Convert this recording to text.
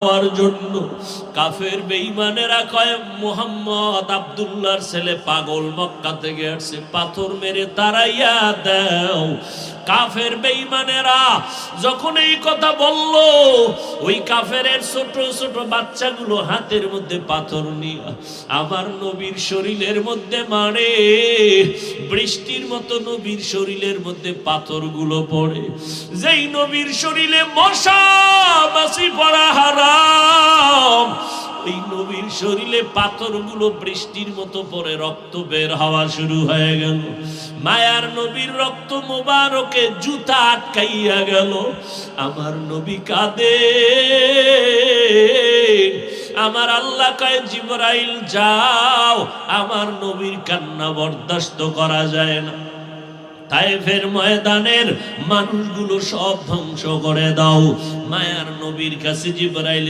হওয়ার জন্য কাফের বেঈমানেরা কয় মুহাম্মদ আব্দুল্লাহর ছেলে পাগল, মক্কা থেকে আসছে, পাথর মেরে তাড়াইয়া দাও। কাফের বেঈমানেরা যখন এই কথা বলল, ওই কাফেরের ছোট ছোট বাচ্চাগুলো হাতের মধ্যে পাথর নিয়ে আমার নবীর শরীরের মধ্যে মারে। বৃষ্টির মতো নবীর শরীরের মধ্যে পাথরগুলো পড়ে। যেই নবীর শরীরে মশা মাছি পড়া হারাম, ওই নবীর শরীরে পাথরগুলো বৃষ্টির মতো পড়ে রক্ত বের হওয়া শুরু হয়ে গেল। মায়ার নবীর রক্ত মোবারকে জুতা আটকাইয়া গেল। আমার নবী কাঁদে। আমার আল্লাহ কয় জিবরাইল যাও, আমার নবীর কান্না বরদাস্ত করা যায় না। তায়েফের ময়দানের মানুষগুলো সব ধ্বংস করে দাও। মায়ার নবীর কাছে জিবরাইল